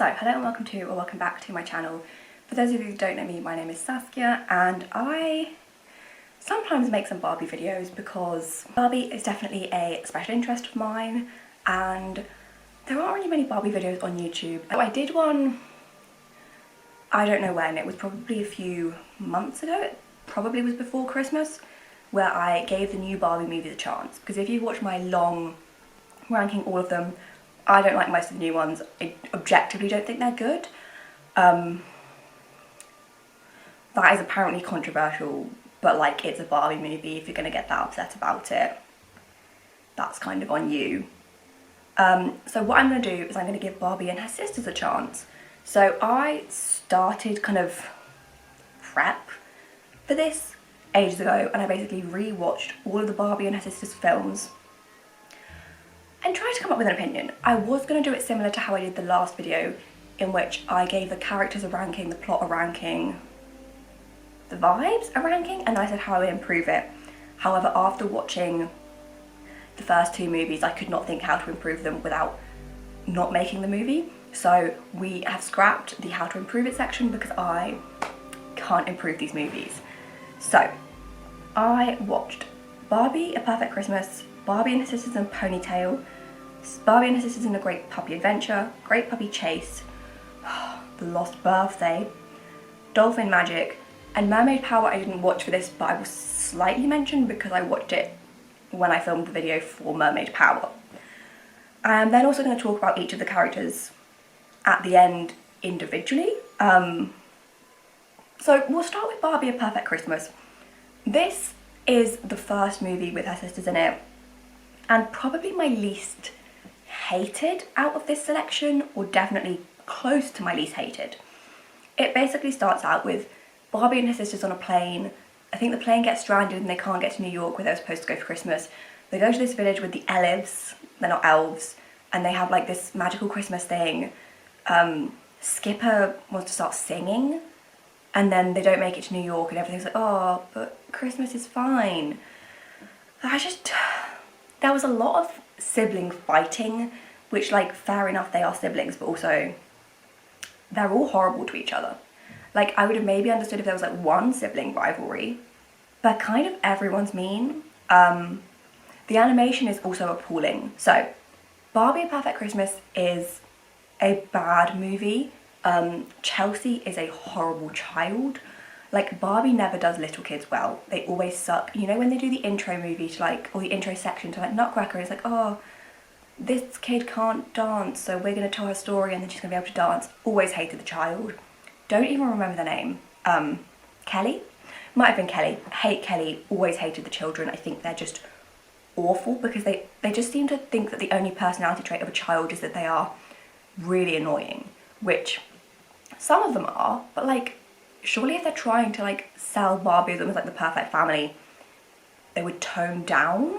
So, hello and welcome back to my channel. For those of you who don't know me, my name is Saskia and I sometimes make some Barbie videos because Barbie is definitely a special interest of mine and there aren't really many Barbie videos on YouTube. I did one, I don't know when, it was probably a few months ago, it probably was before Christmas, where I gave the new Barbie movies a chance. Because if you watch my long ranking all of them, I don't like most of the new ones. I objectively don't think they're good. That is apparently controversial, but like, it's a Barbie movie. If you're gonna get that upset about it, that's kind of on you. So what I'm gonna do is I'm gonna give Barbie and her sisters a chance. So I started kind of prep for this ages ago, and I basically re-watched all of the Barbie and her sisters films and tried to come up with an opinion. I was going to do it similar to how I did the last video, in which I gave the characters a ranking, the plot a ranking, the vibes a ranking, and I said how I would improve it. However, after watching the first two movies, I could not think how to improve them without not making the movie. So we have scrapped the how to improve it section because I can't improve these movies. So I watched Barbie: A Perfect Christmas, Barbie and Her Sisters in a Ponytail, Barbie and Her Sisters in a Great Puppy Adventure, Great Puppy Chase, The Lost Birthday, Dolphin Magic, and Mermaid Power I didn't watch for this, but I will slightly mention because I watched it when I filmed the video for Mermaid Power. I'm then also going to talk about each of the characters at the end individually. So we'll start with Barbie: A Perfect Christmas. This is the first movie with her sisters in it, and probably my least hated out of this selection, or definitely close to my least hated. It basically starts out with Barbie and her sisters on a plane. I think the plane gets stranded and they can't get to New York where they were supposed to go for Christmas. They go to this village with the elves, they're not elves, and they have like this magical Christmas thing. Skipper wants to start singing, and then they don't make it to New York and everything's like, oh, but Christmas is fine. There was a lot of sibling fighting, which, like, fair enough, they are siblings, but also they're all horrible to each other. Like, I would have maybe understood if there was like one sibling rivalry, but kind of everyone's mean. The animation is also appalling. So Barbie: A Perfect Christmas is a bad movie. Chelsea is a horrible child. Like, Barbie never does little kids well. They always suck. You know when they do the intro movie to like, or the intro section to like Nutcracker, it's like, oh, this kid can't dance, so we're gonna tell her story and then she's gonna be able to dance. Always hated the child. Don't even remember the name. Kelly? Might have been Kelly. Hate Kelly. Always hated the children. I think they're just awful because they just seem to think that the only personality trait of a child is that they are really annoying, which some of them are, but like, surely if they're trying to like sell Barbie as like the perfect family, they would tone down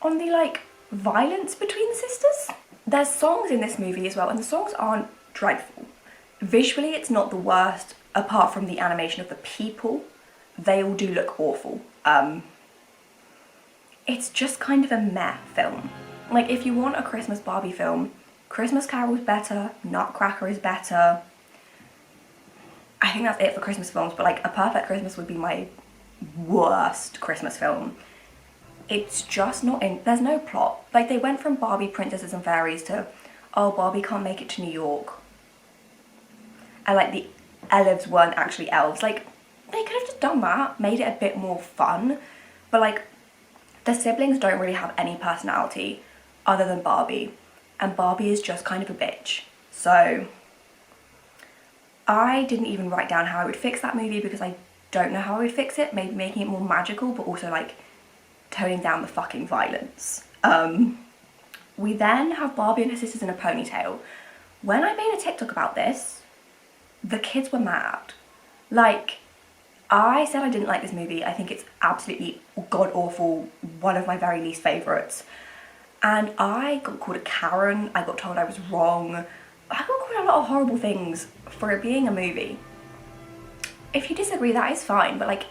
on the like violence between the sisters. There's songs in this movie as well, and the songs aren't dreadful. Visually it's not the worst, apart from the animation of the people. They all do look awful. It's just kind of a meh film. Like, if you want a Christmas Barbie film, Christmas Carol is better, Nutcracker is better. I think that's it for Christmas films, but like A Perfect Christmas would be my worst Christmas film. It's just not in, there's no plot. Like, they went from Barbie princesses and fairies to, oh, Barbie can't make it to New York. And like the elves weren't actually elves. Like, they could have just done that, made it a bit more fun. But like, the siblings don't really have any personality other than Barbie. And Barbie is just kind of a bitch. So I didn't even write down how I would fix that movie because I don't know how I would fix it. Maybe making it more magical, but also like toning down the fucking violence. We then have Barbie and her sisters in a ponytail. When I made a TikTok about this, the kids were mad. Like, I said I didn't like this movie. I think it's absolutely god-awful, one of my very least favourites. And I got called a Karen, I got told I was wrong. I got called a lot of horrible things for it being a movie. If you disagree, that is fine, but like,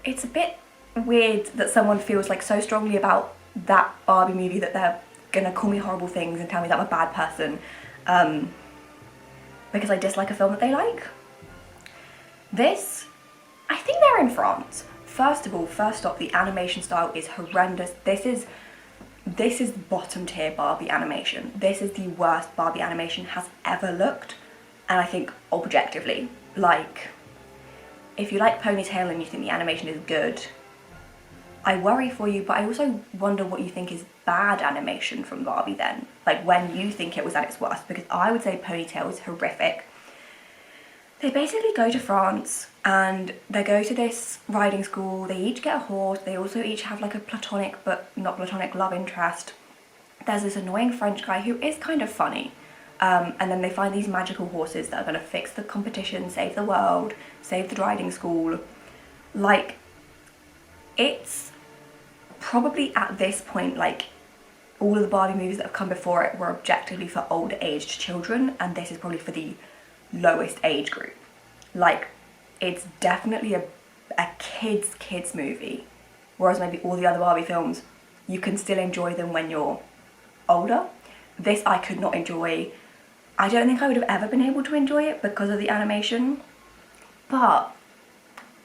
it's a bit weird that someone feels like so strongly about that Barbie movie that they're gonna call me horrible things and tell me that I'm a bad person. because I dislike a film that they like. This, I think they're in France. First of all, first off, the animation style is horrendous. This is bottom tier Barbie animation. This is the worst Barbie animation has ever looked. And I think objectively, like, if you like Ponytail and you think the animation is good, I worry for you, but I also wonder what you think is bad animation from Barbie then. Like, when you think it was at its worst, because I would say Ponytail is horrific. They basically go to France and they go to this riding school. They each get a horse. They also each have like a platonic but not platonic love interest. There's this annoying French guy who is kind of funny. And then they find these magical horses that are going to fix the competition, save the world, save the riding school. Like, it's probably at this point, like, all of the Barbie movies that have come before it were objectively for older aged children, and this is probably for the lowest age group. Like, it's definitely a kids movie, whereas maybe all the other Barbie films, you can still enjoy them when you're older. This I could not enjoy. I don't think I would have ever been able to enjoy it because of the animation, but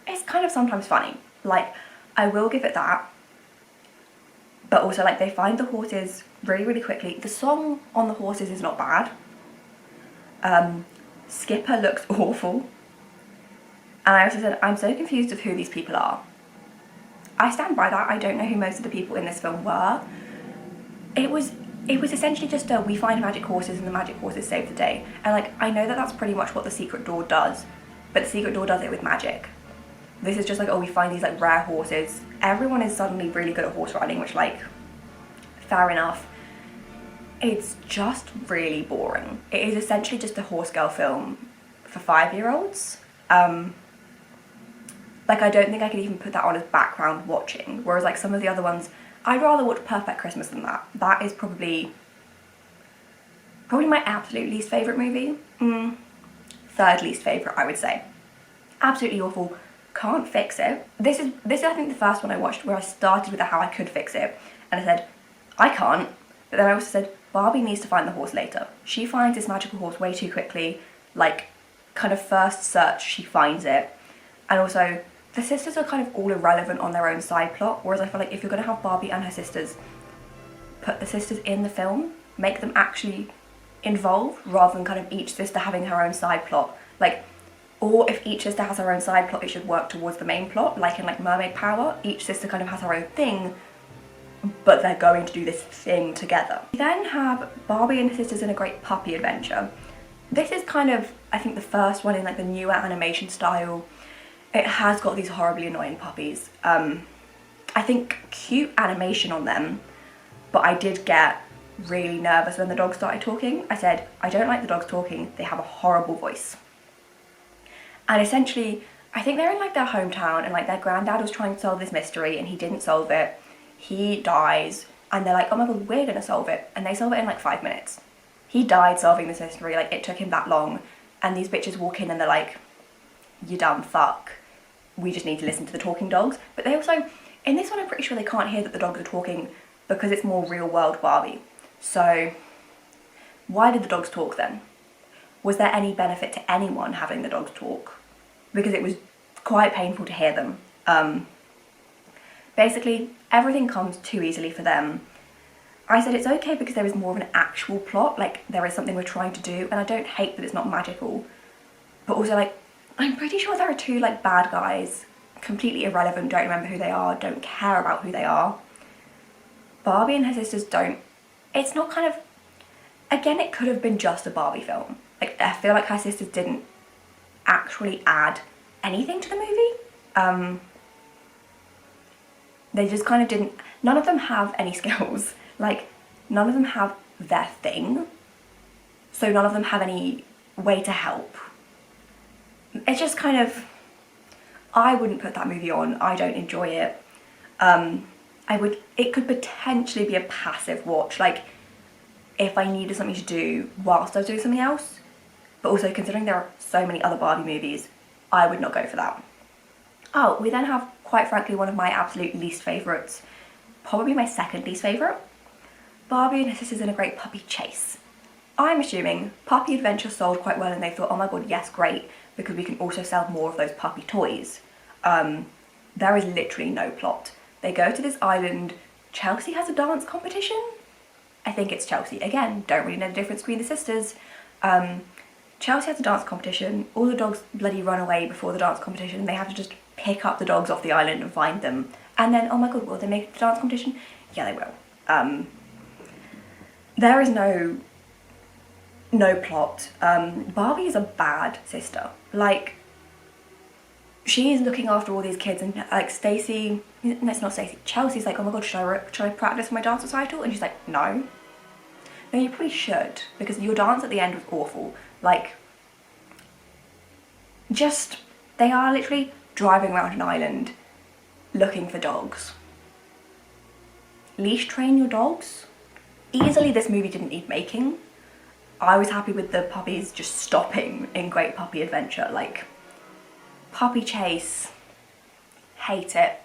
it's kind of sometimes funny. Like, I will give it that. But also, like, they find the horses really, really quickly. The song on the horses is not bad. Skipper looks awful. And I also said, I'm so confused of who these people are. I stand by that. I don't know who most of the people in this film were. It was essentially just we find magic horses and the magic horses save the day. And, like, I know that that's pretty much what the secret door does, but the secret door does it with magic. This is just like, oh, we find these, like, rare horses. Everyone is suddenly really good at horse riding, which, like, fair enough. It's just really boring. It is essentially just a horse girl film for 5-year-olds. Like, I don't think I could even put that on as background watching, whereas, like, some of the other ones, I'd rather watch Perfect Christmas than that. That is probably my absolute least favourite movie. Third least favourite, I would say. Absolutely awful. Can't fix it. This is I think the first one I watched where I started with how I could fix it, and I said, I can't. But then I also said, Barbie needs to find the horse later. She finds this magical horse way too quickly. Like, kind of first search, she finds it. And also, the sisters are kind of all irrelevant on their own side plot, whereas I feel like if you're going to have Barbie and her sisters, put the sisters in the film, make them actually involved, rather than kind of each sister having her own side plot. Like, or if each sister has her own side plot, it should work towards the main plot, like in, like, Mermaid Power. Each sister kind of has her own thing, but they're going to do this thing together. We then have Barbie and her sisters in a great puppy adventure. This is kind of, I think, the first one in, like, the newer animation style. It has got these horribly annoying puppies. I think cute animation on them, but I did get really nervous when the dogs started talking. I said, I don't like the dogs talking, they have a horrible voice. And essentially, I think they're in, like, their hometown, and, like, their granddad was trying to solve this mystery and he didn't solve it. He dies, and they're like, oh my god, we're gonna solve it. And they solve it in, like, 5 minutes. He died solving this mystery, like, it took him that long. And these bitches walk in and they're like, you dumb fuck. We just need to listen to the talking dogs. But they also, in this one, I'm pretty sure they can't hear that the dogs are talking because it's more real world Barbie. So, why did the dogs talk then? Was there any benefit to anyone having the dogs talk? Because it was quite painful to hear them. Basically, everything comes too easily for them. I said it's okay because there is more of an actual plot, like, there is something we're trying to do, and I don't hate that it's not magical. But also, like, I'm pretty sure there are 2, like, bad guys, completely irrelevant, don't remember who they are, don't care about who they are. Barbie and her sisters don't. It's not kind of, again, it could have been just a Barbie film. Like, I feel like her sisters didn't actually add anything to the movie. They just kind of didn't, none of them have any skills. Like, none of them have their thing. So none of them have any way to help. It's just kind of, I wouldn't put that movie on. I don't enjoy it. It could potentially be a passive watch, like, if I needed something to do whilst I was doing something else. But also, considering there are so many other Barbie movies, I would not go for that. Oh, we then have, quite frankly, one of my absolute least favourites. Probably my second least favourite. Barbie and her sisters in a great puppy chase. I'm assuming Puppy Adventure sold quite well and they thought, oh my god, yes, great, because we can also sell more of those puppy toys. There is literally no plot. They go to this island, Chelsea has a dance competition? I think it's Chelsea. Again, don't really know the difference between the sisters. Chelsea has a dance competition, all the dogs bloody run away before the dance competition, they have to just pick up the dogs off the island and find them. And then, oh my god, will they make the dance competition? Yeah, they will. There is no plot. Barbie is a bad sister. Like, she is looking after all these kids and like Stacey, no, it's not Stacey, Chelsea's like, oh my god, should I practice my dance recital? And she's like, no. No, you probably should, because your dance at the end was awful. Like, just, they are literally driving around an island looking for dogs. Leash train your dogs? Easily this movie didn't need making. I was happy with the puppies just stopping in Great Puppy Adventure. Like, puppy chase, hate it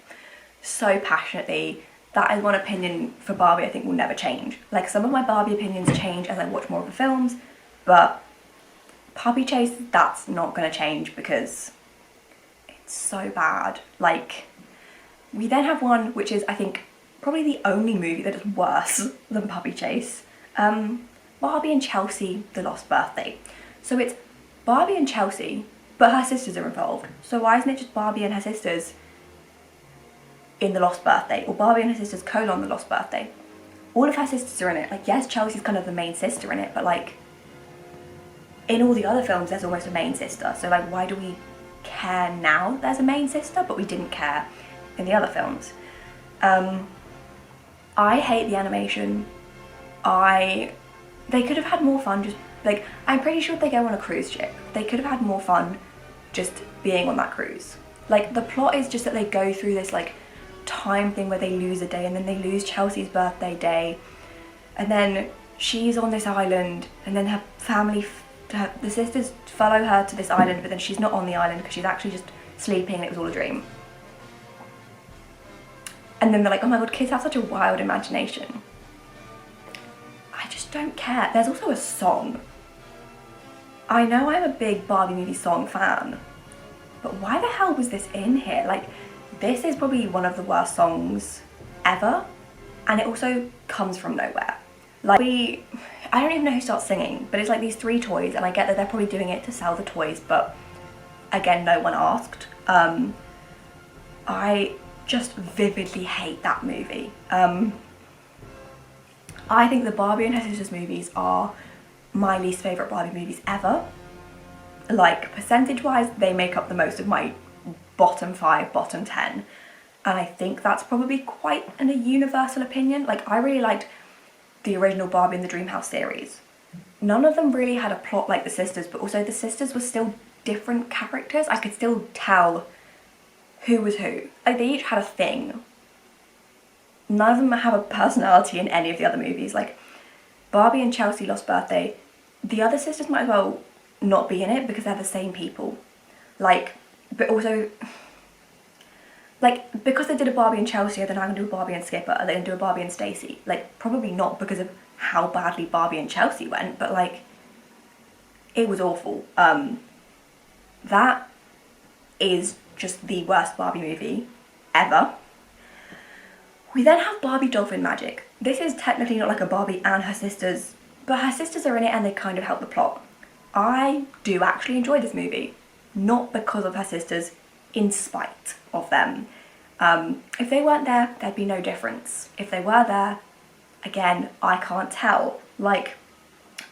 so passionately. That is one opinion for Barbie I think will never change. Like, some of my Barbie opinions change as I watch more of the films, but puppy chase, that's not gonna change because it's so bad. Like, we then have one which is, I think, probably the only movie that is worse than Puppy Chase. Barbie and Chelsea, The Lost Birthday. So it's Barbie and Chelsea, but her sisters are involved. So why isn't it just Barbie and her sisters in The Lost Birthday? Or Barbie and her sisters : The Lost Birthday. All of her sisters are in it. Like, yes, Chelsea's kind of the main sister in it, but like, in all the other films there's almost a main sister. So like, why do we care now that there's a main sister, but we didn't care in the other films? I hate the animation. They could have had more fun just, like, I'm pretty sure they go on a cruise ship. They could have had more fun just being on that cruise. Like, the plot is just that they go through this, like, time thing where they lose a day, and then they lose Chelsea's birthday day, and then she's on this island, and then her family, the sisters follow her to this island, but then she's not on the island because she's actually just sleeping and it was all a dream. And then they're like, oh my god, kids have such a wild imagination. I just don't care. There's also a song. I know I'm a big Barbie movie song fan, but why the hell was this in here? Like, this is probably one of the worst songs ever, and it also comes from nowhere. Like, I don't even know who starts singing, but it's like these 3 toys, and I get that they're probably doing it to sell the toys, but again, no one asked. I just vividly hate that movie. I think the Barbie and her sisters movies are my least favourite Barbie movies ever. Like, percentage-wise, they make up the most of my bottom 5, bottom 10. And I think that's probably quite a universal opinion. Like, I really liked the original Barbie in the Dreamhouse series. None of them really had a plot like the sisters, but also the sisters were still different characters. I could still tell who was who. Like, they each had a thing. None of them have a personality in any of the other movies. Like, Barbie and Chelsea Lost Birthday, the other sisters might as well not be in it because they're the same people. Like, but also, like, because they did a Barbie and Chelsea, they're now going to do a Barbie and Skipper, are they going to do a Barbie and Stacey? Like, probably not because of how badly Barbie and Chelsea went, but like, it was awful. That is just the worst Barbie movie ever. We then have Barbie Dolphin Magic. This is technically not like a Barbie and her sisters, but her sisters are in it and they kind of help the plot. I do actually enjoy this movie, not because of her sisters, in spite of them. If they weren't there, there'd be no difference. If they were there, again, I can't tell. Like,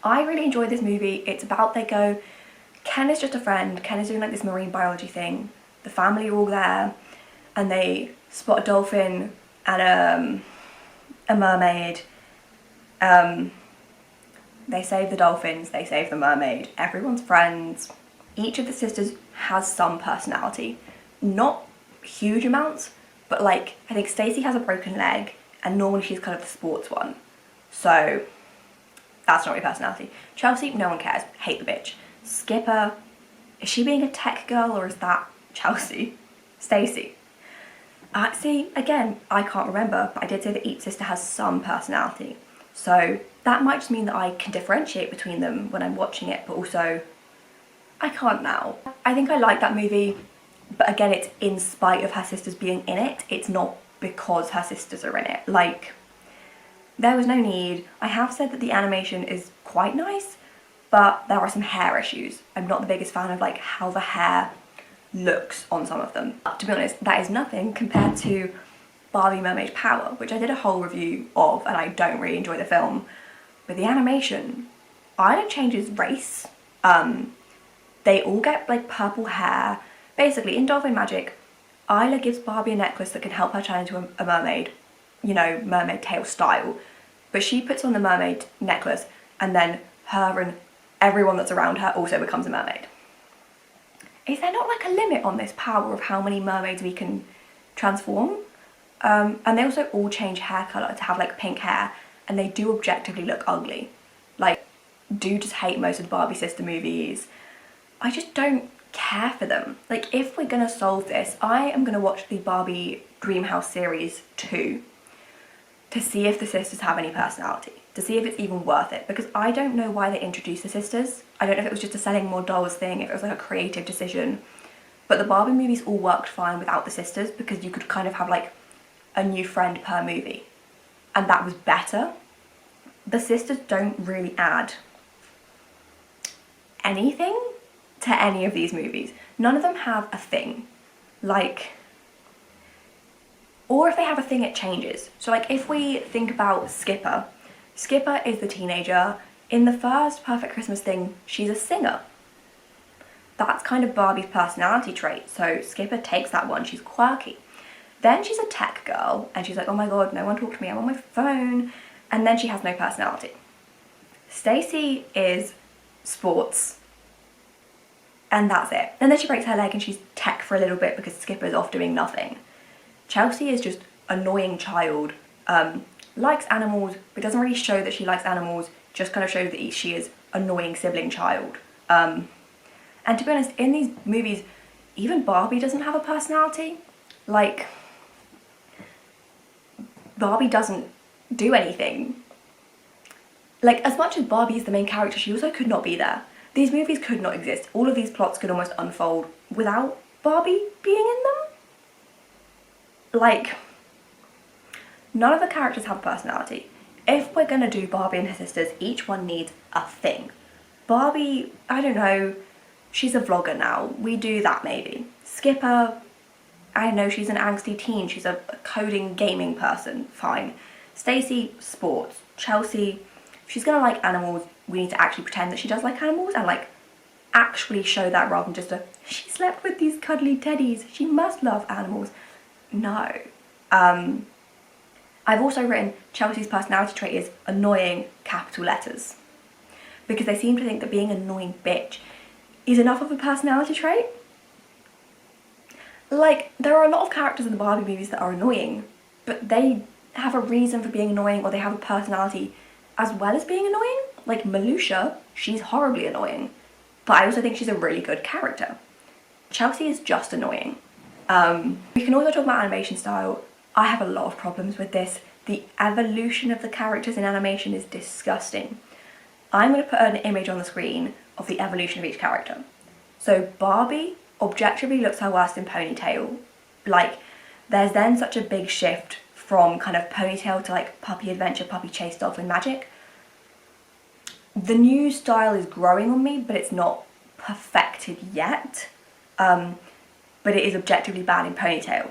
I really enjoy this movie. It's about, they go, Ken is just a friend, Ken is doing like this marine biology thing, the family are all there, and they spot a dolphin and a mermaid. They save the dolphins, they save the mermaid, everyone's friends. Each of the sisters has some personality. Not huge amounts, but like, I think Stacey has a broken leg, and normally she's kind of the sports one. So, that's not really personality. Chelsea, no one cares, hate the bitch. Skipper, is she being a tech girl or is that Chelsea? Stacey. See, again, I can't remember, but I did say that each sister has some personality. So that might just mean that I can differentiate between them when I'm watching it, but also I can't now. I think I like that movie, but again, it's in spite of her sisters being in it. It's not because her sisters are in it. Like, there was no need. I have said that the animation is quite nice, but there are some hair issues. I'm not the biggest fan of like how the hair looks on some of them. To be honest, that is nothing compared to Barbie Mermaid Power, which I did a whole review of, and I don't really enjoy the film. But the animation, Isla changes race. They all get like purple hair. Basically, in Dolphin Magic, Isla gives Barbie a necklace that can help her turn into a mermaid, you know, mermaid tail style. But she puts on the mermaid necklace, and then her and everyone that's around her also becomes a mermaid. Is there not like a limit on this power of how many mermaids we can transform? And they also all change hair colour to have like pink hair, and they do objectively look ugly. Like, do just hate most of the Barbie sister movies. I just don't care for them. Like, if we're gonna solve this, I am gonna watch the Barbie Dreamhouse series 2 to see if the sisters have any personality, to see if it's even worth it, because I don't know why they introduced the sisters. I don't know if it was just a selling more dolls thing, if it was like a creative decision, but the Barbie movies all worked fine without the sisters because you could kind of have like a new friend per movie, and that was better. The sisters don't really add anything to any of these movies. None of them have a thing, like, or if they have a thing, it changes. So like, if we think about Skipper is the teenager. In the first Perfect Christmas thing, she's a singer. That's kind of Barbie's personality trait, so Skipper takes that one, she's quirky. Then she's a tech girl, and she's like, oh my god, no one talk to me, I'm on my phone. And then she has no personality. Stacey is sports, and that's it. And then she breaks her leg and she's tech for a little bit because Skipper's off doing nothing. Chelsea is just annoying child, likes animals, but doesn't really show that she likes animals, just kind of shows that she is annoying sibling child. And to be honest, in these movies, even Barbie doesn't have a personality. Like, Barbie doesn't do anything. Like, as much as Barbie is the main character, she also could not be there. These movies could not exist. All of these plots could almost unfold without Barbie being in them. Like, none of the characters have a personality. If we're gonna do Barbie and her sisters, each one needs a thing. Barbie, I don't know, she's a vlogger now. We do that maybe. Skipper, I know, she's an angsty teen. She's a coding gaming person, fine. Stacey, sports. Chelsea, if she's gonna like animals, we need to actually pretend that she does like animals and like actually show that rather than just a, she slept with these cuddly teddies, she must love animals. No. I've also written Chelsea's personality trait is annoying, capital letters, because they seem to think that being an annoying bitch is enough of a personality trait. Like, there are a lot of characters in the Barbie movies that are annoying, but they have a reason for being annoying, or they have a personality as well as being annoying. Like Malusha, she's horribly annoying, but I also think she's a really good character. Chelsea is just annoying. We can also talk about animation style. I have a lot of problems with this. The evolution of the characters in animation is disgusting. I'm going to put an image on the screen of the evolution of each character. So Barbie objectively looks her worst in ponytail. Like, there's then such a big shift from kind of ponytail to like puppy adventure, puppy chase, dolphin magic. The new style is growing on me, but it's not perfected yet. But it is objectively bad in ponytail.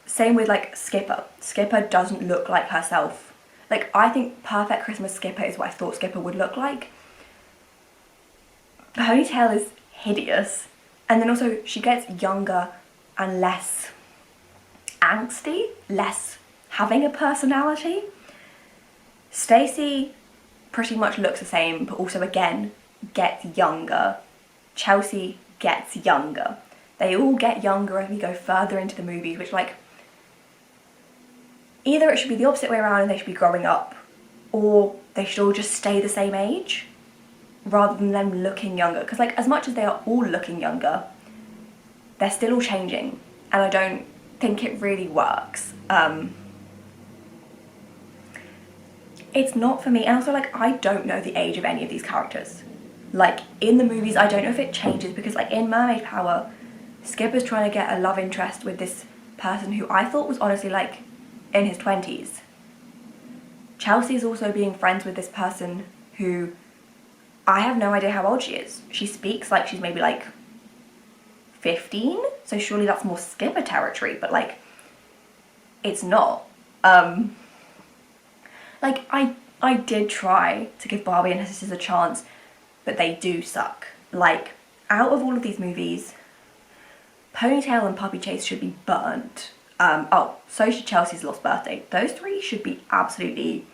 Same with like Skipper. Skipper doesn't look like herself. Like, I think Perfect Christmas Skipper is what I thought Skipper would look like. Ponytail is hideous. And then also she gets younger and less angsty, less having a personality. Stacey pretty much looks the same, but also again gets younger. Chelsea gets younger. They all get younger as we go further into the movies, which, like, either it should be the opposite way around and they should be growing up, or they should all just stay the same age rather than them looking younger. Because, like, as much as they are all looking younger, they're still all changing, and I don't think it really works. it's not for me. And also, like, I don't know the age of any of these characters. Like, in the movies, I don't know if it changes, because like in Mermaid Power, Skipper's trying to get a love interest with this person who I thought was honestly like in his 20s. Chelsea's also being friends with this person who I have no idea how old she is. She speaks like she's maybe like 15, so surely that's more Skipper territory, but like it's not. Like I did try to give Barbie and her sisters a chance, but they do suck. Like, out of all of these movies, Ponytail and Puppy Chase should be burnt. Oh, so should Chelsea's Lost Birthday. Those three should be absolutely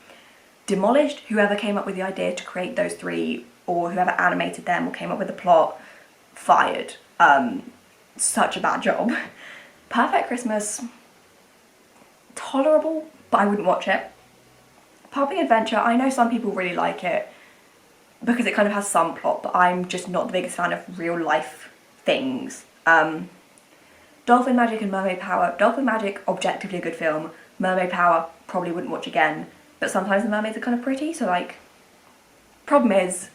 demolished. Whoever came up with the idea to create those three, or whoever animated them or came up with the plot, fired. Such a bad job. Perfect Christmas, tolerable, but I wouldn't watch it. Puppy Adventure, I know some people really like it because it kind of has some plot, but I'm just not the biggest fan of real life things. Dolphin Magic and Mermaid Power. Dolphin Magic, objectively a good film. Mermaid Power, probably wouldn't watch again, but sometimes the mermaids are kind of pretty, so like, problem is,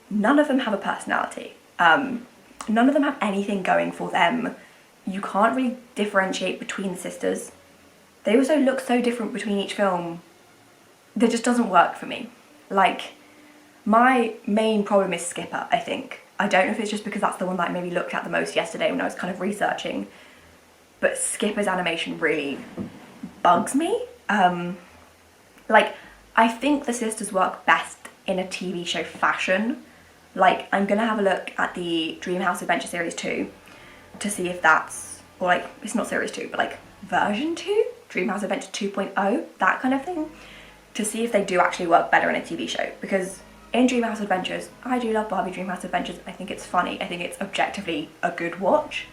none of them have a personality. None of them have anything going for them. You can't really differentiate between the sisters. They also look so different between each film. That just doesn't work for me. Like, my main problem is Skipper, I think. I don't know if it's just because that's the one that I maybe looked at the most yesterday when I was kind of researching, but Skipper's animation really bugs me. Like, I think the sisters work best in a TV show fashion. Like, I'm gonna have a look at the Dreamhouse Adventure Series 2 to see if that's, or like, it's not Series 2, but like version 2? Dreamhouse Adventure 2.0, that kind of thing, to see if they do actually work better in a TV show. Because in Dreamhouse Adventures, I do love Barbie Dreamhouse Adventures. I think it's funny. I think it's objectively a good watch.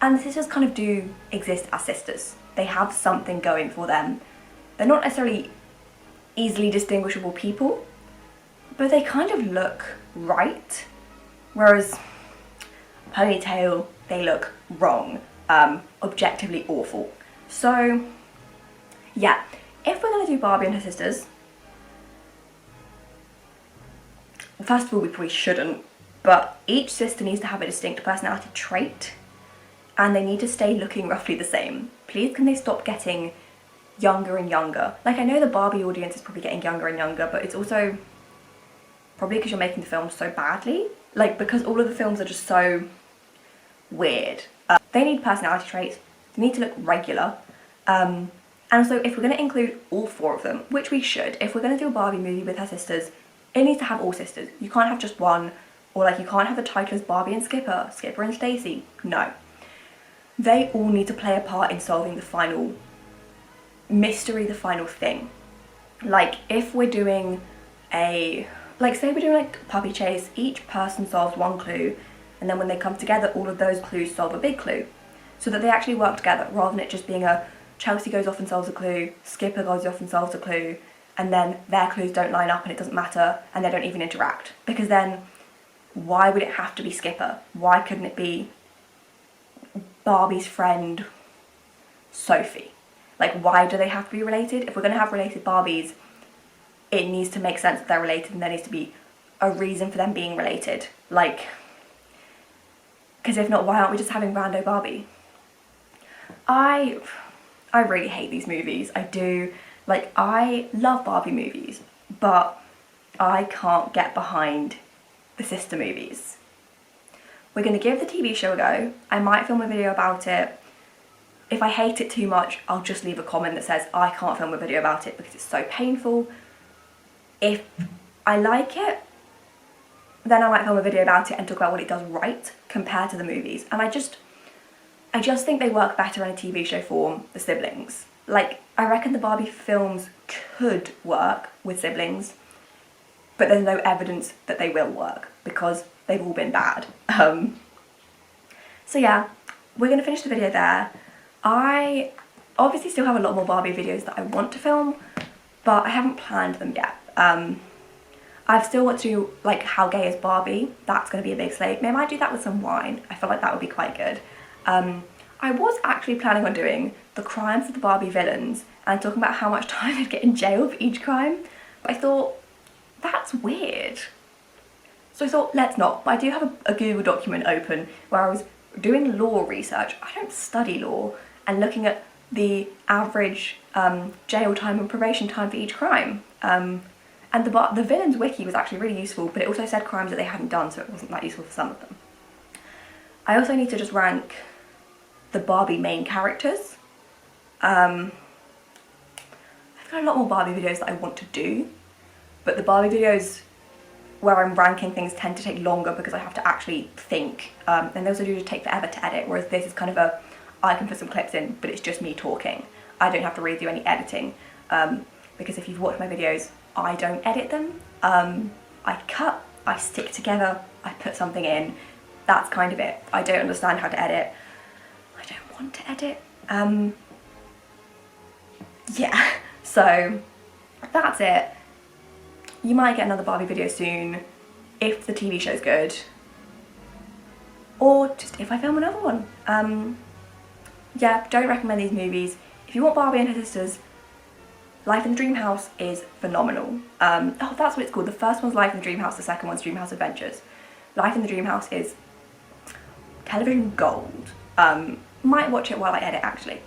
And the sisters kind of do exist as sisters. They have something going for them. They're not necessarily easily distinguishable people, but they kind of look right. Whereas Ponytail, they look wrong. Objectively awful. So, yeah. If we're going to do Barbie and her sisters, first of all, we probably shouldn't, but each sister needs to have a distinct personality trait, and they need to stay looking roughly the same. Please, can they stop getting younger and younger? Like, I know the Barbie audience is probably getting younger and younger, but it's also probably because you're making the films so badly. Like, because all of the films are just so weird. They need personality traits. They need to look regular. And so if we're going to include all four of them, which we should, if we're going to do a Barbie movie with her sisters, it needs to have all sisters. You can't have just one, or like you can't have the title as Barbie and Skipper, Skipper and Stacy. No. They all need to play a part in solving the final mystery, the final thing. Like, if we're doing a, like, say we're doing like Puppy Chase, each person solves one clue, and then when they come together, all of those clues solve a big clue, so that they actually work together, rather than it just being a Chelsea goes off and solves a clue, Skipper goes off and solves a clue, and then their clues don't line up and it doesn't matter, and they don't even interact. Because then, why would it have to be Skipper? Why couldn't it be Barbie's friend, Sophie? Like, why do they have to be related? If we're going to have related Barbies, it needs to make sense that they're related, and there needs to be a reason for them being related. Like, because if not, why aren't we just having rando Barbie? I really hate these movies. I do. Like, I love Barbie movies, but I can't get behind the sister movies. We're going to give the TV show a go. I might film a video about it. If I hate it too much, I'll just leave a comment that says I can't film a video about it because it's so painful. If I like it, then I might film a video about it and talk about what it does right compared to the movies. And I just think they work better in a TV show form, the siblings. Like, I reckon the Barbie films could work with siblings, but there's no evidence that they will work because they've all been bad. So yeah, we're going to finish the video there. I obviously still have a lot more Barbie videos that I want to film, but I haven't planned them yet. I still want to do, like, How Gay is Barbie? That's going to be a big slate. Maybe I might do that with some wine. I feel like that would be quite good. I was actually planning on doing the crimes of the Barbie villains and talking about how much time they'd get in jail for each crime. But I thought, that's weird. So I thought, let's not. But I do have a Google document open where I was doing law research. I don't study law, and looking at the average jail time and probation time for each crime. And the villains wiki was actually really useful, but it also said crimes that they hadn't done, so it wasn't that useful for some of them. I also need to just rank the Barbie main characters. I've got a lot more Barbie videos that I want to do, but the Barbie videos where I'm ranking things tend to take longer because I have to actually think, and those do take forever to edit, whereas this is kind of I can put some clips in, but it's just me talking. I don't have to really do any editing, because if you've watched my videos, I don't edit them. I cut, I stick together, I put something in. That's kind of it. I don't understand how to edit. I don't want to edit. Yeah, so that's it. You might get another Barbie video soon if the TV show's good, or just if I film another one. Yeah, don't recommend these movies. If you want Barbie and her sisters, Life in the Dream House is phenomenal. Oh, that's what it's called. The first one's Life in the Dream House, the second one's Dream House Adventures. Life in the Dream House is television gold. Might watch it while I edit, actually.